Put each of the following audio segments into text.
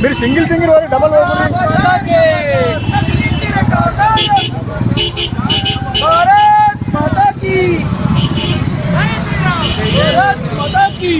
మీరు single single వారి double Bharat మాతా key మాతా key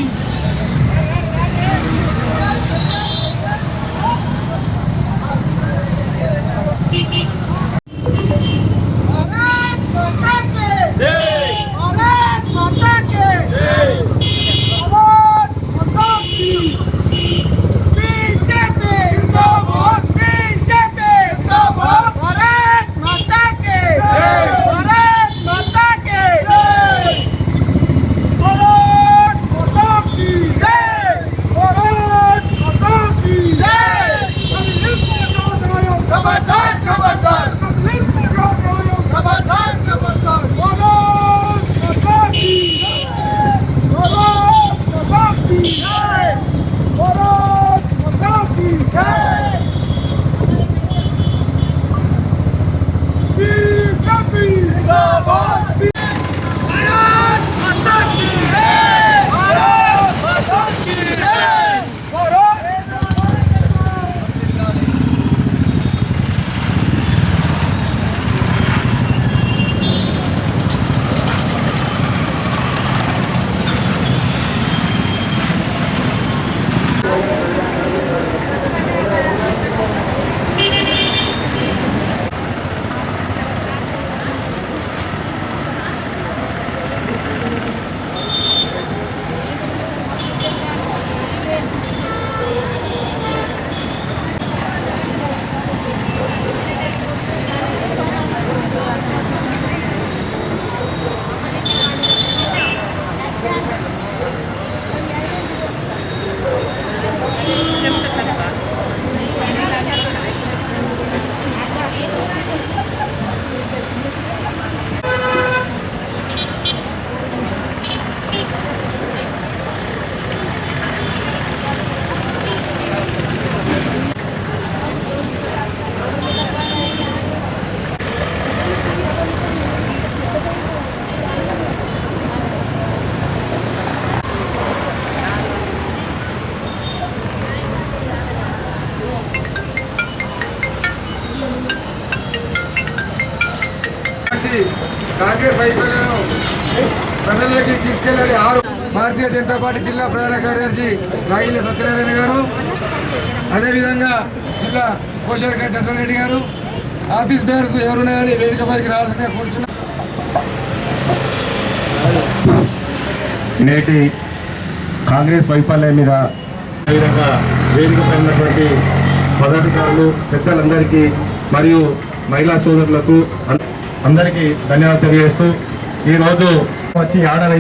Congress వైఫల్యం ప్రజల్లోకి తీసుకెళ్లాలి. భారతీయ జనతా పార్టీ జిల్లా ప్రధాన కార్యదర్శి రాగిలి సత్యనారాయణ గారు, అదేవిధంగా జిల్లా కోశాధికారి దర్శన్ రెడ్డి గారు, ఆఫీస్ బేరర్స్ ఎవరున్నాయని వేదిక పైకి రావాల్సిందిగా కోరుతున్నారు. నేటి కాంగ్రెస్ వైఫల్యం మీద అదేవిధంగా వేదికపై ఉన్నటువంటి పదాధికారులు పెద్దలందరికీ మరియు మహిళా సోదరులకు అందరికీ ధన్యవాదాలు తెలియజేస్తూ ఈరోజు వచ్చి ఆర్డర్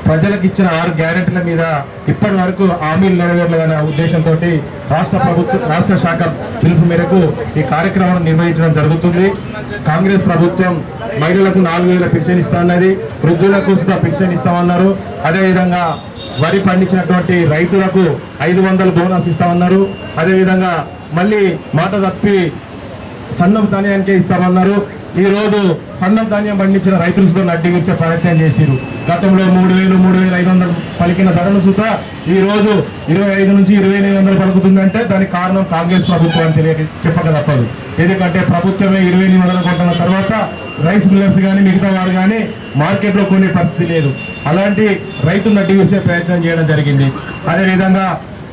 ప్రజలకు ఇచ్చిన 6 గ్యారెంటీల మీద ఇప్పటి వరకు హామీలు నెరవేరలేదనే ఉద్దేశంతో రాష్ట్ర శాఖ పిలుపు మేరకు ఈ కార్యక్రమం నిర్వహించడం జరుగుతుంది. కాంగ్రెస్ ప్రభుత్వం మహిళలకు 4000 పెన్షన్ ఇస్తామన్నది, వృద్ధులకు పెన్షన్ ఇస్తామన్నారు. అదేవిధంగా వరి పండించినటువంటి రైతులకు 500 బోనస్ ఇస్తామన్నారు. అదేవిధంగా మళ్ళీ మాట తప్పి సన్నం ధాన్యానికే ఇస్తామన్నారు. ఈరోజు సన్నం ధాన్యం పండించిన రైతులతో అడ్డు విరిచే ప్రయత్నం చేసిరు. గతంలో 3000, 3500 పలికిన ధరను సుత ఈరోజు 25 నుంచి 2800 పలుకుతుందంటే దానికి కారణం కాంగ్రెస్ ప్రభుత్వం అని చెప్పక తప్పదు. ఎందుకంటే ప్రభుత్వమే 2800 కొంటున్న తర్వాత రైస్ మిల్లర్స్ కానీ మిగతా వారు కానీ మార్కెట్లో కొనే పరిస్థితి లేదు. అలాంటి రైతులను అడ్డు విరిచే ప్రయత్నం చేయడం జరిగింది. అదేవిధంగా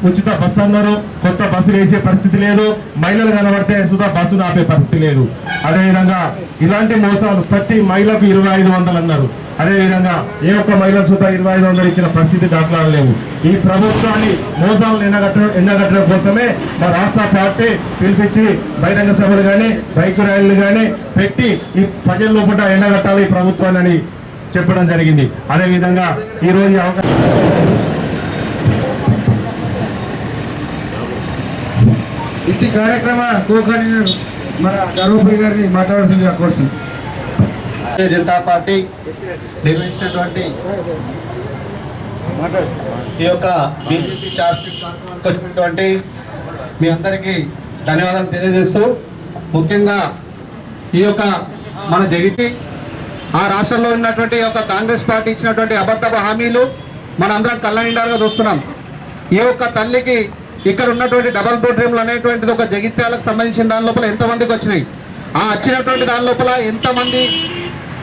ఉచిత బస్సు అన్నారు, కొత్త బస్సులు వేసే పరిస్థితి లేదు. మహిళలు కనబడితే సుధా బస్సును ఆపే పరిస్థితి లేదు. అదేవిధంగా ఇలాంటి మోసాలు ప్రతి మహిళకు 2500 అన్నారు. అదేవిధంగా ఏ ఒక్క మహిళకు సుధా 2500 ఇచ్చిన పరిస్థితి దాఖలాలు లేవు. ఈ ప్రభుత్వాన్ని మోసాలను ఎండగట్టడం కోసమే మా రాష్ట్ర పార్టీ పిలిపించి బహిరంగ సభలు కానీ బైక్ ర్యాలీలు కానీ పెట్టి ఈ ప్రజల లోపల ఎండగట్టాలి ఈ ప్రభుత్వాన్ని అని చెప్పడం జరిగింది. అదేవిధంగా ఈరోజు అవకాశం ఇట్టి కార్యక్రమ కో-కన్వీనర్ మన ధర్మపురి గారిని మాట్లాడాల్సిందిగా కోరుతుంది. భారతీయ జనతా పార్టీ నిర్వహించినటువంటి ఈ యొక్క బీజేపీ చార్జ్కి వచ్చినటువంటి మీ అందరికీ ధన్యవాదాలు తెలియజేస్తూ, ముఖ్యంగా ఈ యొక్క మన జగితి ఆ రాష్ట్రంలో ఉన్నటువంటి యొక్క కాంగ్రెస్ పార్టీ ఇచ్చినటువంటి అబద్ధపు హామీలు మన అందరం కళ్ళ నిండారుగా చూస్తున్నాం. ఈ యొక్క తల్లికి ఇక్కడ ఉన్నటువంటి డబల్ బెడ్రూమ్లు అనేటువంటిది ఒక జగిత్యాలకు సంబంధించిన దాని లోపల ఎంతమందికి వచ్చినాయి, ఆ వచ్చినటువంటి దాని లోపల ఎంతమంది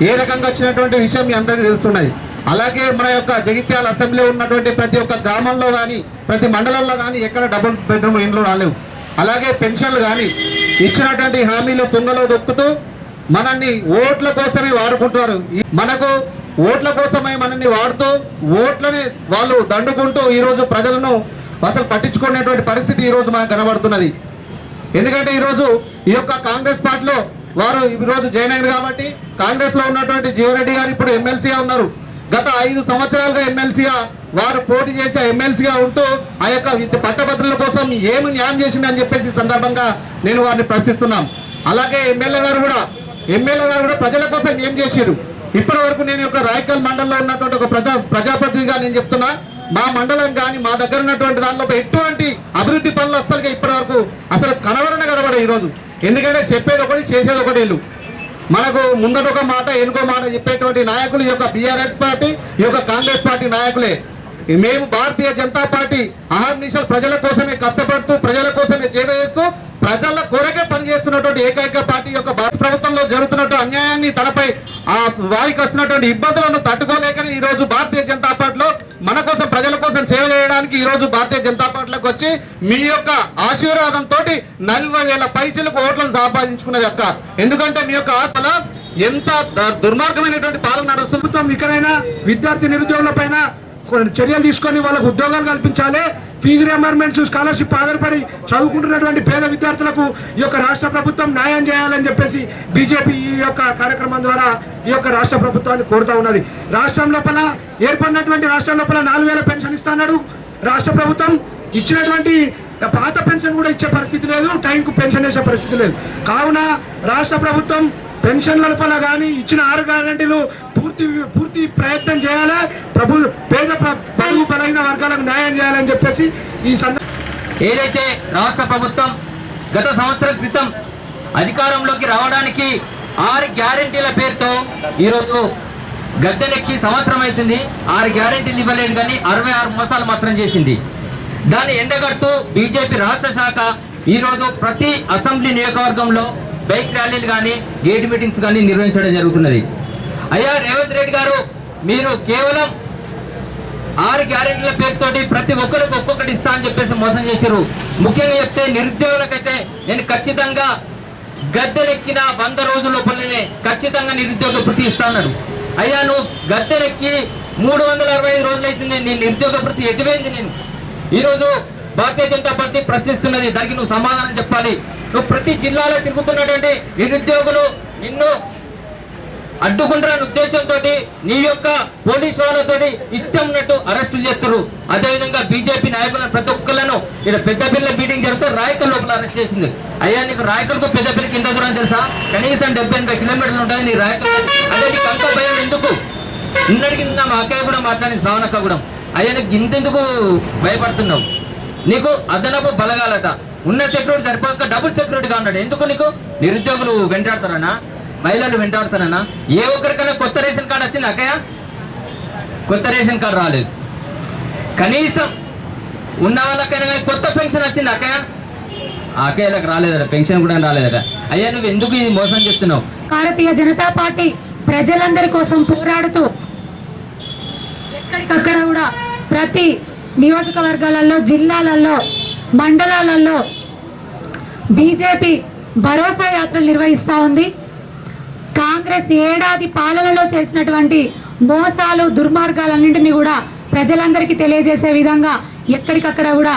ఏ రకంగా వచ్చినటువంటి విషయం మీ అందరికీ తెలుస్తున్నది. అలాగే మన యొక్క జగిత్యాల అసెంబ్లీ ఉన్నటువంటి ప్రతి ఒక్క గ్రామంలో కానీ ప్రతి మండలంలో కానీ ఎక్కడ డబుల్ బెడ్రూమ్ ఇండ్లు రాలేవు. అలాగే పెన్షన్లు కానీ ఇచ్చినటువంటి హామీలు తుంగలో దొక్కుతూ మనల్ని ఓట్ల కోసమే వాడుకుంటున్నారు. మనకు ఓట్ల కోసమే మనల్ని వాడుతూ ఓట్లని వాళ్ళు దండుకుంటూ ఈరోజు ప్రజలను అసలు పట్టించుకునేటువంటి పరిస్థితి ఈరోజు మనకు కనబడుతున్నది. ఎందుకంటే ఈరోజు ఈ యొక్క కాంగ్రెస్ పార్టీలో వారు ఈరోజు జాయిన్ అయ్యారు కాబట్టి కాంగ్రెస్ లో ఉన్నటువంటి జీవన్రెడ్డి గారు ఇప్పుడు ఎమ్మెల్సీగా ఉన్నారు. గత 5 సంవత్సరాలుగా ఎమ్మెల్సీగా వారు పోటీ చేసి ఎమ్మెల్సీగా ఉంటూ ఆ యొక్క పట్టభద్రుల కోసం ఏమి న్యాయం చేసిందని చెప్పేసి సందర్భంగా నేను వారిని ప్రశ్నిస్తున్నాం. అలాగే ఎమ్మెల్యే గారు కూడా ప్రజల కోసం ఏం చేశారు ఇప్పటి వరకు నేను యొక్క రాయకల్ మండలంలో ఉన్నటువంటి ఒక ప్రజాప్రతినిధిగా నేను చెప్తున్నా, మా మండలం కానీ మా దగ్గర ఉన్నటువంటి దానిలో ఎటువంటి అభివృద్ధి పనులు అస్సలుగా ఇప్పటి వరకు అసలు కనబడే ఈరోజు. ఎందుకంటే చెప్పేది ఒకటి చేసేది ఒకటి. వీళ్ళు మనకు ముందట ఒక మాట ఎనుకో మాట చెప్పేటువంటి నాయకులు ఈ యొక్క బీఆర్ఎస్ పార్టీ ఈ యొక్క కాంగ్రెస్ పార్టీ నాయకులే. మేము భారతీయ జనతా పార్టీ అహర్నిశలు ప్రజల కోసమే కష్టపడుతూ ప్రజల కోసమే సేవ చేస్తూ ప్రజల కొరకే పనిచేస్తున్నటువంటి ఏకైక పార్టీ యొక్క భారత ప్రభుత్వంలో జరుగుతున్నటువంటి అన్యాయాన్ని తనపై వారికి వస్తున్నటువంటి ఇబ్బందులను తట్టుకోలేకనే ఈ రోజు భారతీయ జనతా పార్టీలో మన కోసం ప్రజల కోసం సేవ చేయడానికి ఈ రోజు భారతీయ జనతా పార్టీలోకి వచ్చి మీ యొక్క ఆశీర్వాదంతో 40,000 పైచలకు ఓట్లను సంపాదించుకున్నది అక్క. ఎందుకంటే మీ యొక్క ఆశల ఎంత దుర్మార్గమైనటువంటి పాలన నడుస్తుంది. ఇక్కడైనా విద్యార్థి నిరుద్యోగుల పైన చర్యలు తీసుకొని వాళ్ళకు ఉద్యోగాలు కల్పించాలి. ఫీజు రియంబర్స్మెంట్స్, స్కాలర్షిప్ ఆధారపడి చదువుకుంటున్నటువంటి పేద విద్యార్థులకు ఈ యొక్క రాష్ట్ర ప్రభుత్వం న్యాయం చేయాలని చెప్పేసి బీజేపీ ఈ యొక్క కార్యక్రమం ద్వారా ఈ యొక్క రాష్ట్ర ప్రభుత్వాన్ని కోరుతా ఉన్నది. రాష్ట్రం లోపల ఏర్పడినటువంటి రాష్ట్రం లోపల 4,000 పెన్షన్ ఇస్తాడు రాష్ట్ర ప్రభుత్వం. ఇచ్చినటువంటి పాత పెన్షన్ కూడా ఇచ్చే పరిస్థితి లేదు, టైంకు పెన్షన్ వేసే పరిస్థితి లేదు. కావున రాష్ట్ర ప్రభుత్వం పెన్షన్ల లోపల కానీ ఇచ్చిన 6 గ్యారెంటీలు పూర్తి ప్రయత్నం చేయాలి. పేద బడుగు బలహీన వర్గాలకు న్యాయం చేయాలని చెప్పేసి ఈ ఏదైతే రాష్ట్ర ప్రభుత్వం గత సంవత్సరం క్రితం అధికారంలోకి రావడానికి 6 గ్యారెంటీల పేరుతో ఈరోజు గద్దెలెక్కి సంవత్సరం అవుతుంది. 6 గ్యారెంటీలు ఇవ్వలేదు కానీ 66 మోసాలు మాత్రం చేసింది. దాన్ని ఎండగడుతూ బీజేపీ రాష్ట్ర శాఖ ఈరోజు ప్రతి అసెంబ్లీ నియోజకవర్గంలో బైక్ ర్యాలీలు కానీ గేట్ మీటింగ్స్ కానీ నిర్వహించడం జరుగుతున్నది. అయ్యా రేవంత్ రెడ్డి గారు, మీరు కేవలం 6 గ్యారెంటీల పేరుతోటి ప్రతి ఒక్కరికి ఒక్కొక్కటి ఇస్తా అని చెప్పేసి మోసం చేశారు. ముఖ్యంగా చెప్తే నిరుద్యోగులకైతే నేను ఖచ్చితంగా గద్దెలెక్కిన 100 రోజుల లోపలనే ఖచ్చితంగా నిరుద్యోగ వృత్తి ఇస్తా అన్నాడు. అయ్యా నువ్వు గద్దెలెక్కి 365 రోజులు అవుతుంది, నీ నిరుద్యోగ వృత్తి ఎటువైంది? నేను ఈరోజు భారతీయ జనతా పార్టీ ప్రశ్నిస్తున్నది, దానికి నువ్వు సమాధానం చెప్పాలి. నువ్వు ప్రతి జిల్లాలో తిరుగుతున్నటువంటి నిరుద్యోగులు నిన్ను అడ్డుకుంటారని ఉద్దేశంతో నీ యొక్క పోలీసు వాళ్ళతో ఇష్టం ఉన్నట్టు అరెస్టులు చేస్తారు. అదేవిధంగా బీజేపీ నాయకులను ప్రతి ఒక్కళ్ళను ఇక్కడ పెద్దపల్లి మీటింగ్ జరిగితే రాయకల్ లోపల అరెస్ట్ చేసింది. అయ్యా నీకు రాయకల్కు పెద్దపల్లికి ఎంత దూరం తెలుసా? కనీసం 70-80 కిలోమీటర్లు ఉంటుంది నీ రాయకల్. అదే నీకు అంత భయం ఎందుకు? నిన్నటికి నిన్న మా అక్కయ్య కూడా మాట్లాడింది, శ్రావణక్క కూడా. అయ్యా నీకు ఇంతెందుకు భయపడుతున్నావు? నీకు అదనపు బలగాలట, ఉన్న సెక్యూరిటీ సరిపోక డబుల్ సెక్యూరిటీగా ఉన్నాడు. ఎందుకు నీకు? నిరుద్యోగులు వెంటాడుతారనా? మహిళలు వెంటాడుతారన్నా? ఏ ఒక్కరికైనా కొత్త రేషన్ కార్డు వచ్చింది అక్కయ్య? కొత్త రేషన్ కార్డు రాలేదు. కనీసం ఉన్న వాళ్ళకైనా కానీ కొత్త పెన్షన్ వచ్చింది అక్కయ్య? అక్కయ్యలకు రాలేదట, పెన్షన్ కూడా రాలేదట. అయ్యా నువ్వు ఎందుకు ఇది మోసం చేస్తున్నావు? భారతీయ జనతా పార్టీ ప్రజలందరి కోసం పోరాడుతూ ఎక్కడికక్కడ కూడా ప్రతి నియోజకవర్గాలలో, జిల్లాలలో, మండలాలలో బీజేపీ భరోసా యాత్రలు నిర్వహిస్తూ ఉంది. కాంగ్రెస్ ఏడాది పాలనలో చేసినటువంటి మోసాలు, దుర్మార్గాలన్నింటినీ కూడా ప్రజలందరికీ తెలియజేసే విధంగా ఎక్కడికక్కడ కూడా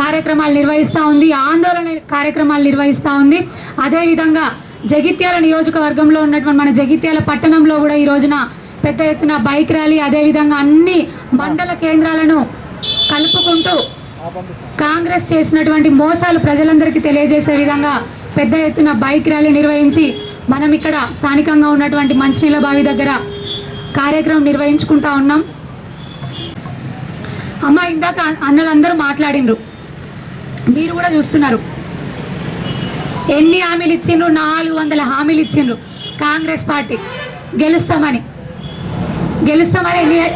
కార్యక్రమాలు నిర్వహిస్తూ ఉంది, ఆందోళన కార్యక్రమాలు నిర్వహిస్తూ ఉంది. అదేవిధంగా జగిత్యాల నియోజకవర్గంలో ఉన్నటువంటి మన జగిత్యాల పట్టణంలో కూడా ఈ రోజున పెద్ద ఎత్తున బైక్ ర్యాలీ, అదేవిధంగా అన్ని మండల కేంద్రాలను కలుపుకుంటూ కాంగ్రెస్ చేసినటువంటి మోసాలు ప్రజలందరికీ తెలియజేసే విధంగా పెద్ద ఎత్తున బైక్ ర్యాలీ నిర్వహించి మనం ఇక్కడ స్థానికంగా ఉన్నటువంటి మంచినీళ్ళ బావి దగ్గర కార్యక్రమం నిర్వహించుకుంటా ఉన్నాం. అమ్మ, ఇందాక అన్నలందరూ మాట్లాడిండ్రు, మీరు కూడా చూస్తున్నారు. ఎన్ని హామీలు ఇచ్చిండ్రు? 400 హామీలు ఇచ్చిండ్రు. కాంగ్రెస్ పార్టీ గెలుస్తామని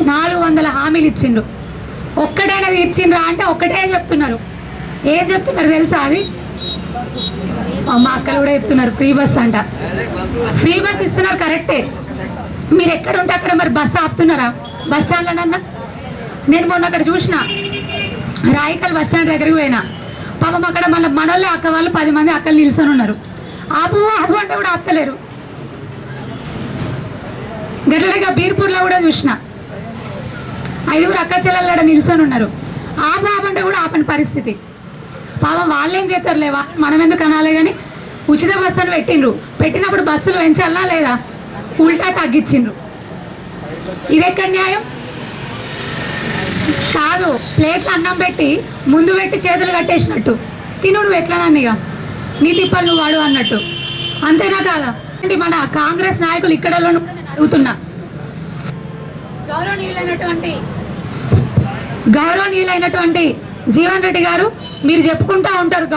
400 హామీలు ఇచ్చిండ్రు. ఒక్కటైనా ఇచ్చిండ్రా అంటే ఒక్కటే చెప్తున్నారు. ఏం చెప్తున్నారు తెలుసా? అది మా అక్కలు కూడా చెప్తున్నారు, ఫ్రీ బస్ అంట. ఫ్రీ బస్ ఇస్తున్నారు, కరెక్టే. మీరు ఎక్కడ ఉంటే అక్కడ మరి బస్సు ఆపుతున్నారా? బస్ స్టాండ్లోనన్నా నేను మొన్న అక్కడ చూసిన, రాయికల్ బస్ స్టాండ్ దగ్గరికి పోయినా, పాపం అక్కడ మళ్ళీ మనోళ్ళే అక్క వాళ్ళు 10 మంది అక్కలు నిల్చొని ఉన్నారు. ఆపు ఆపు అంటే కూడా ఆపుతలేరు. గట్లగా బీర్పూర్లో కూడా చూసిన 5 అక్క చెల్లెళ్ళ నిల్చొని ఉన్నారు. ఆపు ఆపు అంటే కూడా ఆపని పరిస్థితి. పాపం వాళ్ళేం చేస్తారులేవా, మనం ఎందుకు అనాలే. కానీ ఉచిత బస్సు అని పెట్టినప్పుడు బస్సులు పెంచాలా లేదా? ఉల్టా తగ్గించిండ్రు. ఇది ఎక్కడ న్యాయం? కాదు, ప్లేట్లు అన్నం పెట్టి ముందు పెట్టి చేతులు కట్టేసినట్టు తినుడు ఎట్లనన్నీగా నీ తిప్పలు నువ్వు వాడు అన్నట్టు, అంతేనా కాదా? మన కాంగ్రెస్ నాయకులు ఇక్కడ నేను అడుగుతున్నా, గౌరవనీయులైనటువంటి జీవన్ రెడ్డి గారు, మీరు చెప్పుకుంటూ ఉంటారు,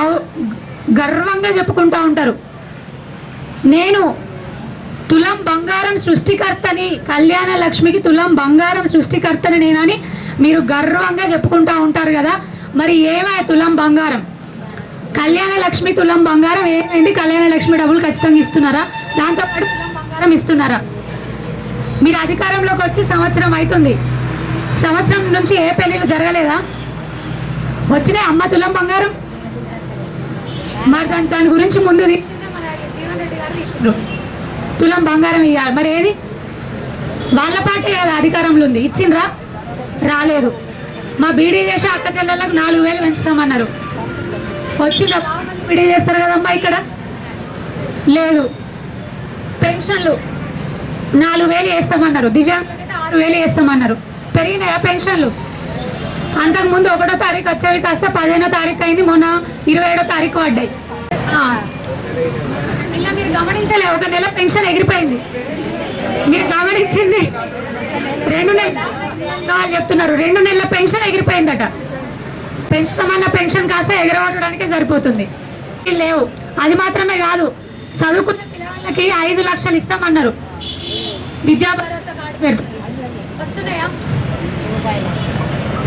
గర్వంగా చెప్పుకుంటూ ఉంటారు, నేను తులం బంగారం సృష్టికర్తని, కళ్యాణ లక్ష్మికి తులం బంగారం సృష్టికర్తని నేనని మీరు గర్వంగా చెప్పుకుంటూ ఉంటారు కదా. మరి ఏమై తులం బంగారం? కళ్యాణ లక్ష్మి తులం బంగారం ఏమైంది? కళ్యాణ లక్ష్మి డబ్బులు ఖచ్చితంగా ఇస్తున్నారా? దాంతోపాటు తులం బంగారం ఇస్తున్నారా? మీరు అధికారంలోకి వచ్చి సంవత్సరం అవుతుంది, సంవత్సరం నుంచి ఏ పెళ్ళిళ్ళు జరగలేదా? వచ్చినాయి అమ్మ తులం బంగారం? మరి దాని గురించి ముందు జీవన్ రెడ్డి గారు తీసిండ్రు, తులం బంగారం ఇవ్వాలి. మరి ఏది? వాళ్ళ పార్టీ కదా అధికారంలో ఉంది, ఇచ్చిండ్రా? రాలేదు. మా బీడీ చేసే అక్క చెల్లెళ్ళకు 4000 పెంచుతామన్నారు. వచ్చిండ్రా? బీడీ చేస్తారు కదమ్మా, ఇక్కడ లేదు. పెన్షన్లు 4000 వేస్తామన్నారు, దివ్యాంగులకైతే 6000 వేస్తామన్నారు. పెరిగినాయా పెన్షన్లు? అంతకుముందు 1వ తారీఖు వచ్చేవి కాస్త 15వ తారీఖు అయింది, మొన్న 27వ తారీఖు పడ్డాయి. ఇలా మీరు గమనించలే, 1 నెల పెన్షన్ ఎగిరిపోయింది. మీరు గమనించింది 2 నెలలు వాళ్ళు చెప్తున్నారు, 2 నెలల పెన్షన్ ఎగిరిపోయిందట. పెంచుతామన్న పెన్షన్ కాస్త ఎగరగొట్టడానికే సరిపోతుంది. లేవు. అది మాత్రమే కాదు, చదువుకున్న పిల్లలకి 5 లక్షలు ఇస్తామన్నారు. విద్యా భరోసా కార్డు పేరు వస్తున్నాయా?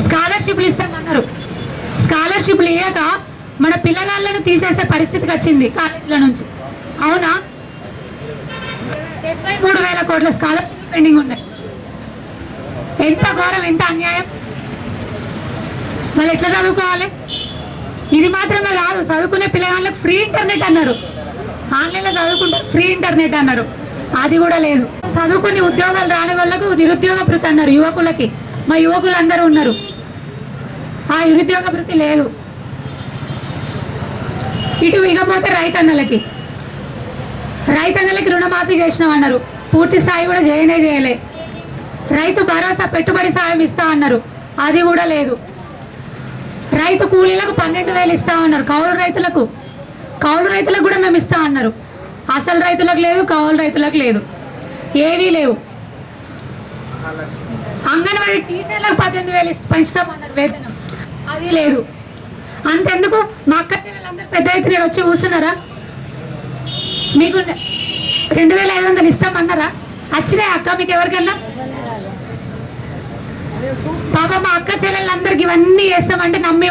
స్కాలర్షిప్లు ఇస్తామన్నారు. స్కాలర్షిప్లు ఇయ్యాక మన పిల్లలను తీసేసే పరిస్థితికి వచ్చింది కాలేజీల నుంచి. అవునా? 73,000 కోట్ల స్కాలర్షిప్ పెండింగ్ ఉన్నాయి. ఎంత ఘోరం, ఎంత అన్యాయం! వాళ్ళు ఎట్లా చదువుకోవాలి? ఇది మాత్రమే కాదు, చదువుకునే పిల్లగాళ్ళకి ఫ్రీ ఇంటర్నెట్ అన్నారు. ఆన్లైన్లో చదువుకుంటే ఫ్రీ ఇంటర్నెట్ అన్నారు, అది కూడా లేదు. చదువుకుని ఉద్యోగాలు రాని వాళ్ళకు నిరుద్యోగ భృతి అన్నారు. యువకులకి, మా యువకులు అందరూ ఉన్నారు, ఆ నిరుద్యోగ భృతి లేదు. ఇటు ఇకపోతే రైతన్నలకి రుణమాఫీ చేసినామన్నారు, పూర్తి స్థాయి కూడా చేయలే. రైతు భరోసా పెట్టుబడి సాయం ఇస్తా అన్నారు, అది కూడా లేదు. రైతు కూలీలకు 12,000 ఇస్తామన్నారు. కౌలు రైతులకు కూడా మేము ఇస్తా అన్నారు. అసలు రైతులకు లేదు, కౌలు రైతులకు లేదు, ఏవీ లేవు. అంగన్వాడీ టీచర్లకు 18,000 పెంచుతామన్నారు వేతనం, అది లేదు. అంతెందుకు, మా అక్క చెల్లెలందరూ పెద్ద ఎత్తున వచ్చి కూర్చున్నారా? మీకు 2,500 ఇస్తామన్నారా? వచ్చినాయి అక్క మీకు ఎవరికన్నా? పాప మా అక్క చెల్లెళ్ళందరికి ఇవన్నీ చేస్తామంటే నమ్మి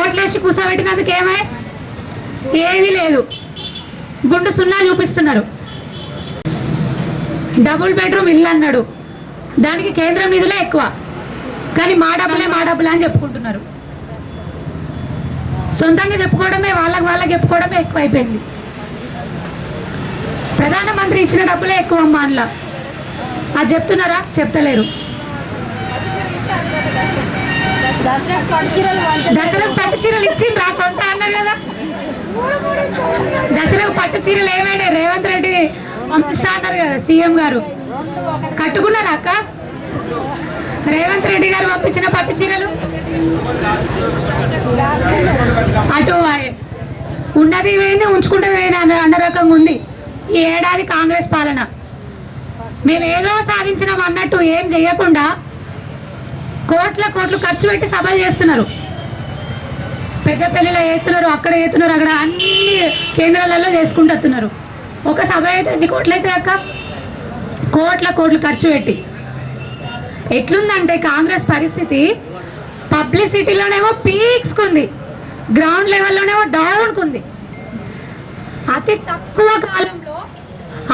ఓట్లేసి కూర్చోబెట్టినందుకు ఏమై? ఏది లేదు, గుండు సున్నా చూపిస్తున్నారు. డబుల్ బెడ్రూమ్ ఇల్లు అన్నాడు, దానికి కేంద్రం నిధులే ఎక్కువ, కానీ మా డబ్బులే అని చెప్పుకుంటున్నారు. సొంతంగా చెప్పుకోవడమే, వాళ్ళకి చెప్పుకోవడమే ఎక్కువైపోయింది. ప్రధానమంత్రి ఇచ్చిన డబ్బులే ఎక్కువ అమ్మా అందులో. అది చెప్తున్నారా? చెప్తలేరు. దసరాకు పట్టు చీరలు ఇచ్చిండ్రా? కొంటా అన్నారు కదా. దసరాకు పట్టు చీరలు ఏమైనా రేవంత్ రెడ్డి పంపిస్తా అన్నారు కదా సీఎం గారు. కట్టుకున్నారా అక్క? రేవంత్ రెడ్డి గారు పంపించిన పట్టు చీరలు అటు ఉన్నది పోయింది, ఉంచుకుంటుంది పోయింది అన్న రకంగా ఉంది ఈ ఏడాది కాంగ్రెస్ పాలన. మేము ఏదో సాధించినాం అన్నట్టు ఏం చేయకుండా కోట్లు ఖర్చు పెట్టి సభలు చేస్తున్నారు. పెద్దపల్లిలో వేస్తున్నారు, అక్కడ వేస్తున్నారు, అక్కడ అన్ని కేంద్రాలలో చేసుకుంటున్నారు. ఒక సభ అయితే ఎన్ని కోట్లు అయితే అక్క? కోట్లు ఖర్చు పెట్టి. ఎట్లుందంటే కాంగ్రెస్ పరిస్థితి, పబ్లిసిటీలోనేమో పీక్స్కుంది, గ్రౌండ్ లెవెల్లోనేమో డౌన్కుంది. అతి తక్కువ కాలంలో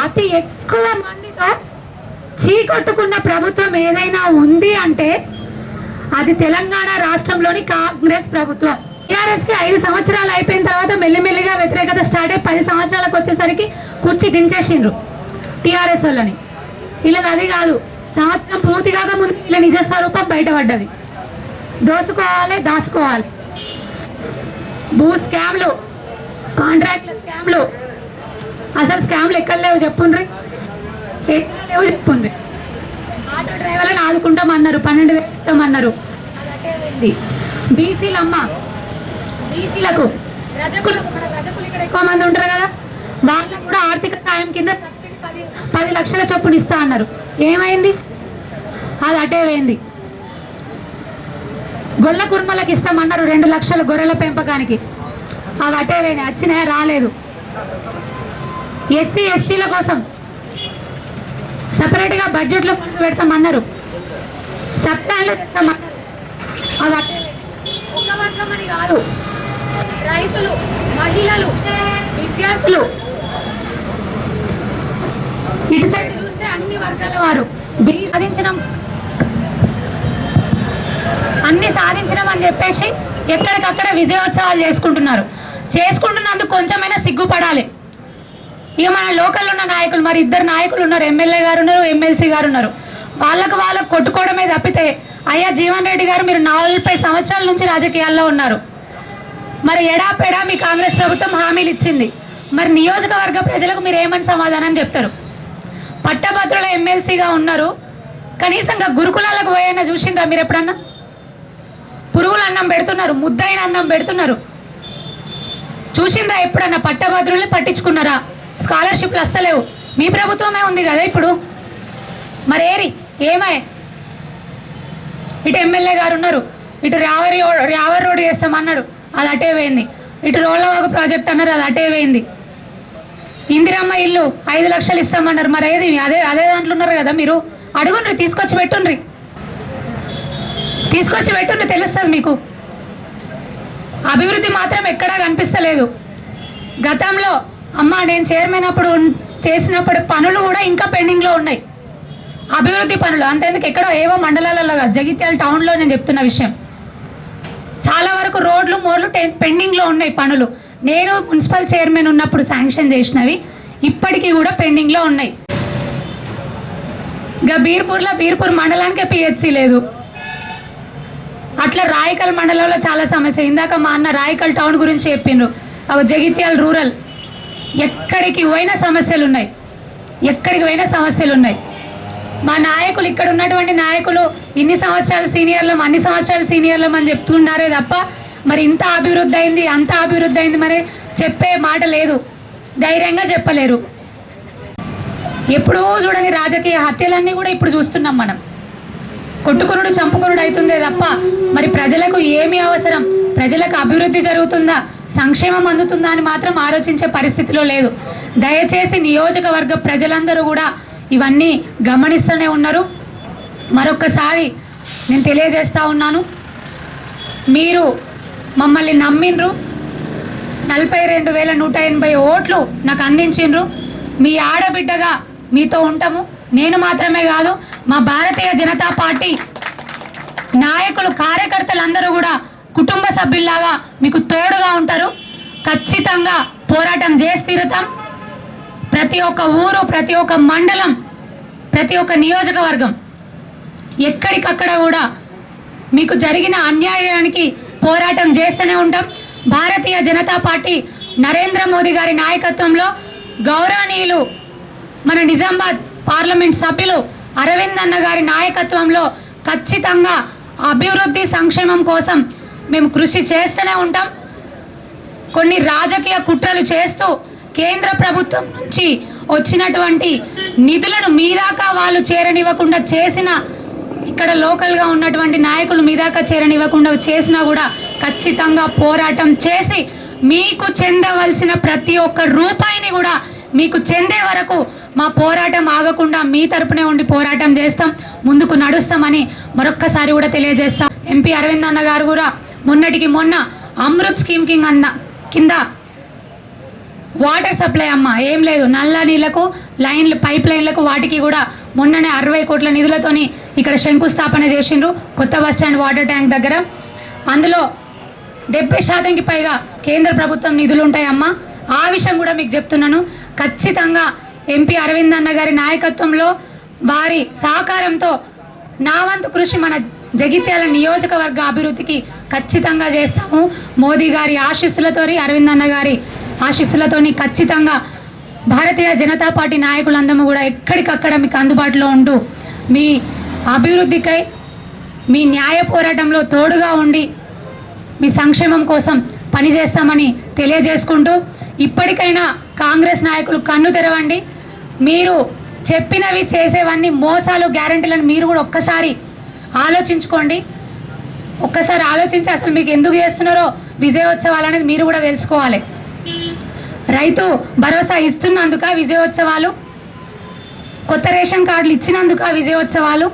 అతి ఎక్కువ మందితో చీకొట్టుకున్న ప్రభుత్వం ఏదైనా ఉంది అంటే అది తెలంగాణ రాష్ట్రంలోని కాంగ్రెస్ ప్రభుత్వం. టీఆర్ఎస్కి 5 సంవత్సరాలు అయిపోయిన తర్వాత మెల్లిమెల్లిగా వ్యతిరేకత స్టార్ట్ అయ్యి 10 సంవత్సరాలకు వచ్చేసరికి కుర్చీ దించేసిండ్రు టీఆర్ఎస్ వాళ్ళని. వీళ్ళది అది కాదు, సంవత్సరం పూర్తి కాక ముందు వీళ్ళ నిజస్వరూపం బయటపడ్డది. దాచుకోవాలి. భూ స్కామ్లు, కాంట్రాక్ట్ల స్కామ్లు. అసలు స్కామ్లు ఎక్కడ లేవు చెప్పుండ్రి? ఎక్కడ లేవు చెప్పుండ్రి? ఆటో డ్రైవర్లను ఆదుకుంటామన్నారు, 12,000 ఇస్తామన్నారు. బీసీలకు రజకులు ఇక్కడ ఎక్కువ మంది ఉంటారు కదా, వాళ్ళకు కూడా ఆర్థిక సాయం కింద సబ్సిడీ 10 లక్షల చొప్పున ఇస్తా అన్నారు. ఏమైంది? అది అటే పోయింది. గొల్ల కుర్మలకు ఇస్తామన్నారు 2 లక్షలు గొర్రెల పెంపకానికి. అవి అటే పోయినాయి, వచ్చినాయా? రాలేదు. ఎస్సీ ఎస్టీల కోసం సపరేట్గా బడ్జెట్లో ఫండ్ పెడతామన్నారు, సప్తాలు తెస్తామన్నారు. అవి అటే ఒక వర్గం అని కాదు, రైతులు, మహిళలు, విద్యార్థులు, ఇటు సైడ్ చూస్తే అన్ని వర్గాల వారు అన్ని సాధించినాం అని చెప్పేసి ఎక్కడికక్కడ విజయోత్సవాలు చేసుకుంటున్నందుకు కొంచెమైనా సిగ్గుపడాలి. ఇక మన లోకల్ ఉన్న నాయకులు, మరి 2 నాయకులు ఉన్నారు, ఎమ్మెల్యే గారు ఉన్నారు, ఎమ్మెల్సీ గారు ఉన్నారు. వాళ్ళకు కొట్టుకోవడమే తప్పితే, అయ్యా జీవన్ రెడ్డి గారు మీరు 40 సంవత్సరాల నుంచి రాజకీయాల్లో ఉన్నారు, మరి ఎడాపెడా మీ కాంగ్రెస్ ప్రభుత్వం హామీలు ఇచ్చింది, మరి నియోజకవర్గ ప్రజలకు మీరు ఏమని సమాధానం చెప్తారు? పట్టభద్రుల ఎమ్మెల్సీగా ఉన్నారు, కనీసంగా గురుకులాలకు పోయినా చూసిండ్రా మీరు ఎప్పుడన్నా? పురుగుల అన్నం పెడుతున్నారు, ముద్దైన అన్నం పెడుతున్నారు, చూసిండ్రా ఎప్పుడన్నా? పట్టభద్రుల్ని పట్టించుకున్నారా? స్కాలర్షిప్లు వస్తలేవు, మీ ప్రభుత్వమే ఉంది కదా ఇప్పుడు. మరి ఏమై? ఇటు ఎమ్మెల్యే గారు ఉన్నారు, ఇటు రావర్ రోడ్ చేస్తామన్నాడు, అది అటే పోయింది. ఇటు రోళ్లవాగు ప్రాజెక్ట్ అన్నారు, అది అటే పోయింది. ఇందిరమ్మ ఇల్లు 5 లక్షలు ఇస్తామన్నారు, మరి అదే దాంట్లో ఉన్నారు కదా మీరు. అడుగుండ్రి, తీసుకొచ్చి పెట్టుండ్రి, తెలుస్తుంది మీకు. అభివృద్ధి మాత్రం ఎక్కడా కనిపిస్తలేదు. గతంలో నేను చైర్మన్ అప్పుడు చేసినప్పుడు పనులు కూడా ఇంకా పెండింగ్లో ఉన్నాయి, అభివృద్ధి పనులు. అంతేందుకు ఎక్కడో ఏవో మండలాలలో, జగిత్యాల టౌన్లో నేను చెప్తున్న విషయం, చాలా వరకు రోడ్లు మోర్లు పెండింగ్లో ఉన్నాయి పనులు. నేను మున్సిపల్ చైర్మన్ ఉన్నప్పుడు శాంక్షన్ చేసినవి ఇప్పటికీ కూడా పెండింగ్లో ఉన్నాయి. ఇంకా బీర్పూర్ మండలానికే పిహెచ్సి లేదు. అట్లా రాయకల్ మండలంలో చాలా సమస్య. ఇందాక మా అన్న రాయకల్ టౌన్ గురించి చెప్పిండ్రు. జగిత్యాల రూరల్ ఎక్కడికి పోయిన సమస్యలు ఉన్నాయి. మా నాయకులు, ఇక్కడ ఉన్నటువంటి నాయకులు అన్ని సంవత్సరాలు సీనియర్లం అని చెప్తున్నారే తప్ప మరి ఇంత అభివృద్ధి అయింది, అంత అభివృద్ధి అయింది మరి చెప్పే మాట లేదు, ధైర్యంగా చెప్పలేరు. ఎప్పుడూ చూడని రాజకీయ హత్యలన్నీ కూడా ఇప్పుడు చూస్తున్నాం మనం. కొట్టుకునుడు, చంపుకునుడు అవుతుందే తప్ప మరి ప్రజలకు ఏమి అవసరం, ప్రజలకు అభివృద్ధి జరుగుతుందా, సంక్షేమం అందుతుందా అని మాత్రం ఆలోచించే పరిస్థితిలో లేదు. దయచేసి నియోజకవర్గ ప్రజలందరూ కూడా ఇవన్నీ గమనిస్తూనే ఉన్నారు. మరొక్కసారి నేను తెలియజేస్తూ ఉన్నాను, మీరు మమ్మల్ని నమ్మిండ్రు, 42,180 ఓట్లు నాకు అందించిండ్రు. మీ ఆడబిడ్డగా మీతో ఉంటాము. నేను మాత్రమే కాదు, మా భారతీయ జనతా పార్టీ నాయకులు కార్యకర్తలందరూ కూడా కుటుంబ సభ్యుల్లాగా మీకు తోడుగా ఉంటారు. ఖచ్చితంగా పోరాటం చేసి తీరుతాం. ప్రతి ఒక్క ఊరు, ప్రతి ఒక్క మండలం, ప్రతి ఒక్క నియోజకవర్గం ఎక్కడికక్కడ కూడా మీకు జరిగిన అన్యాయానికి పోరాటం చేస్తూనే ఉంటాం. భారతీయ జనతా పార్టీ నరేంద్ర మోదీ గారి నాయకత్వంలో గౌరవనీయులు మన నిజామాబాద్ పార్లమెంట్ సభ్యులు అరవింద్ అన్న గారి నాయకత్వంలో ఖచ్చితంగా అభివృద్ధి సంక్షేమం కోసం మేము కృషి చేస్తూనే ఉంటాం. కొన్ని రాజకీయ కుట్రలు చేస్తూ కేంద్ర ప్రభుత్వం నుంచి వచ్చినటువంటి నిధులను మీదాకా వాళ్ళు చేరనివ్వకుండా చేసిన, ఇక్కడ లోకల్గా ఉన్నటువంటి నాయకులు మీదాకా చేరనివ్వకుండా చేసినా కూడా ఖచ్చితంగా పోరాటం చేసి మీకు చెందవలసిన ప్రతి ఒక్క రూపాయిని కూడా మీకు చెందే వరకు మా పోరాటం ఆగకుండా మీ తరపునే ఉండి పోరాటం చేస్తాం, ముందుకు నడుస్తామని మరొక్కసారి కూడా తెలియజేస్తాం. ఎంపీ అరవింద్ అన్న గారు కూడా మొన్నటికి మొన్న అమృత్ స్కీమ్ కింద వాటర్ సప్లై అమ్మ ఏం లేదు, నల్ల నీళ్లకు లైన్లు, పైప్ లైన్లకు, వాటికి కూడా మొన్ననే 60 కోట్ల నిధులతోని ఇక్కడ శంకుస్థాపన చేసిండ్రు కొత్త బస్టాండ్ వాటర్ ట్యాంక్ దగ్గర. అందులో 70% పైగా కేంద్ర ప్రభుత్వం నిధులు ఉంటాయమ్మా. ఆ విషయం కూడా మీకు చెప్తున్నాను. ఖచ్చితంగా ఎంపీ అరవింద్ అన్న గారి నాయకత్వంలో వారి సహకారంతో నా వంతు కృషి మన జగిత్యాల నియోజకవర్గ అభివృద్ధికి ఖచ్చితంగా చేస్తాము. మోదీ గారి ఆశీస్సులతోని, అరవింద్ అన్న గారి ఆశీస్సులతోని ఖచ్చితంగా భారతీయ జనతా పార్టీ నాయకులందరూ కూడా ఎక్కడికక్కడ మీకు అందుబాటులో ఉంటూ మీ అభివృద్ధికై, మీ న్యాయ పోరాటంలో తోడుగా ఉండి మీ సంక్షేమం కోసం పనిచేస్తామని తెలియజేసుకుంటూ, ఇప్పటికైనా కాంగ్రెస్ నాయకులు కన్ను తెరవండి. మీరు చెప్పినవి చేసేవన్నీ మోసాలు, గ్యారంటీలను మీరు కూడా ఒక్కసారి ఆలోచించుకోండి. ఒక్కసారి ఆలోచించి అసలు మీకు ఎందుకు చేస్తున్నారో విజయోత్సవాలు అనేది మీరు కూడా తెలుసుకోవాలి. రైతు భరోసా ఇస్తున్నందుక విజయోత్సవాలు, కొత్త రేషన్ కార్డులు ఇచ్చినందుక విజయోత్సవాలు,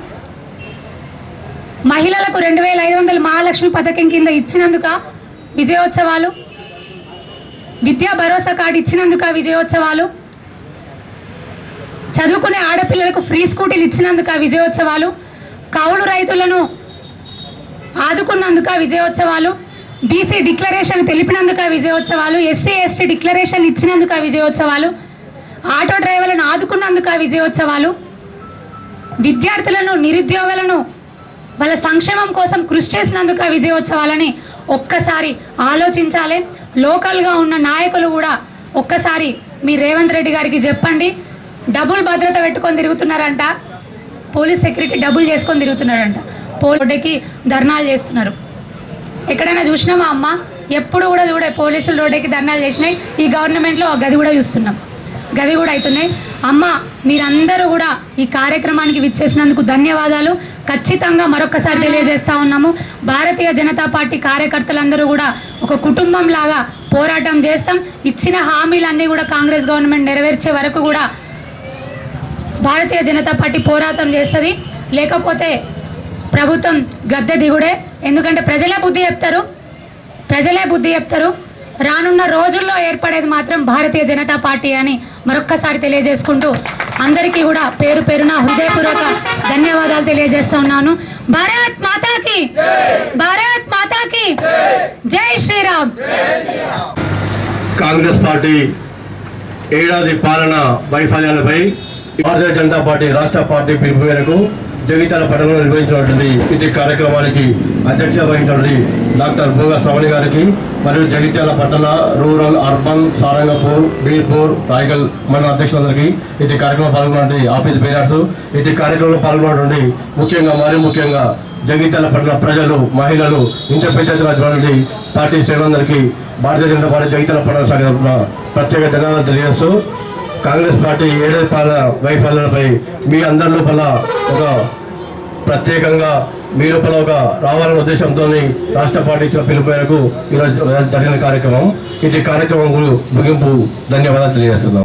మహిళలకు 2500 మహాలక్ష్మి పథకం కింద ఇచ్చినందుక విజయోత్సవాలు, విద్యా భరోసా కార్డు ఇచ్చినందుక విజయోత్సవాలు, చదువుకునే ఆడపిల్లలకు ఫ్రీ స్కూటీలు ఇచ్చినందుక విజయోత్సవాలు, కౌలు రైతులను ఆదుకున్నందుక విజయోత్సవాలు, బీసీ డిక్లరేషన్ తెలిపినందుక విజయోత్సవాలు, ఎస్సీ ఎస్టీ డిక్లరేషన్ ఇచ్చినందుక విజయోత్సవాలు, ఆటో డ్రైవర్లను ఆదుకున్నందుక విజయోత్సవాలు, విద్యార్థులను, నిరుద్యోగులను వాళ్ళ సంక్షేమం కోసం కృషి చేసినందుక విజయోత్సవాలని ఒక్కసారి ఆలోచించాలి. లోకల్గా ఉన్న నాయకులు కూడా ఒక్కసారి మీ రేవంత్ రెడ్డి గారికి చెప్పండి. డబుల్ భద్రత పెట్టుకొని తిరుగుతున్నారంట, పోలీస్ సెక్యూరిటీ డబుల్ చేసుకొని తిరుగుతున్నారంట, రోడ్డుకి ధర్నాలు చేస్తున్నారు. ఎక్కడైనా చూసినామా అమ్మ? ఎప్పుడు కూడా చూడే పోలీసులు రోడ్డుకి ధర్నాలు చేసినాయి. ఈ గవర్నమెంట్లో గది కూడా చూస్తున్నాం, గవి కూడా అవుతున్నాయి. అమ్మ, మీరందరూ కూడా ఈ కార్యక్రమానికి విచ్చేసినందుకు ధన్యవాదాలు. ఖచ్చితంగా మరొకసారి తెలియజేస్తూ ఉన్నాము, భారతీయ జనతా పార్టీ కార్యకర్తలందరూ కూడా ఒక కుటుంబం లాగా పోరాటం చేస్తాం. ఇచ్చిన హామీలన్నీ కూడా కాంగ్రెస్ గవర్నమెంట్ నెరవేర్చే వరకు కూడా భారతీయ జనతా పార్టీ పోరాటం చేస్తుంది. లేకపోతే ప్రభుత్వం గద్దె దిగుడే. ఎందుకంటే ప్రజలే బుద్ధి చెప్తారు. రానున్న రోజుల్లో ఏర్పడేది మాత్రం భారతీయ జనతా పార్టీ అని మరొక్కసారి తెలియజేసుకుంటూ అందరికీ కూడా పేరు పేరున హృదయపూర్వక ధన్యవాదాలు తెలియజేస్తూ ఉన్నాను. భారత్ మాతాకి, భారత్ మాతాకి జై శ్రీరామ్. కాంగ్రెస్ పార్టీ ఏడాది పాలన వైఫల్యాలపై భారతీయ జనతా పార్టీ రాష్ట్ర పార్టీ పిలుపు మేరకు జగిత్యాల పట్టణంలో నిర్వహించినటువంటి ఇది కార్యక్రమానికి అధ్యక్షత వహించినటువంటి డాక్టర్ భోగ శ్రవణి గారికి మరియు జగిత్యాల పట్టణ, రూరల్, అర్బన్, సారంగపూర్, బీర్పూర్, రాయగల్ మండల అధ్యక్షులందరికీ ఇది కార్యక్రమం పాల్గొన్నటువంటి ఆఫీస్ బేరర్స్, ఇది కార్యక్రమంలో పాల్గొన్నటువంటి ముఖ్యంగా జగిత్యాల పట్టణ ప్రజలు, మహిళలు, ఇంత పెద్ద పార్టీ శ్రేణులందరికీ భారతీయ జనతా పార్టీ జగిత్యాల పట్టణ శాఖ తరఫున ప్రత్యేక ధన్యవాదాలు తెలియజేస్తూ, కాంగ్రెస్ పార్టీ ఏడాది పాలన వైఫల్యాలపై మీ అందరి లోపల ఒక ప్రత్యేకంగా మీ లోపల ఒక రావాలనే ఉద్దేశంతో రాష్ట్ర పార్టీ ఇచ్చిన పిలుపు మేరకు ఈరోజు జరిగిన కార్యక్రమం. ఇది కార్యక్రమం ముగింపు. ధన్యవాదాలు తెలియజేస్తున్నాం.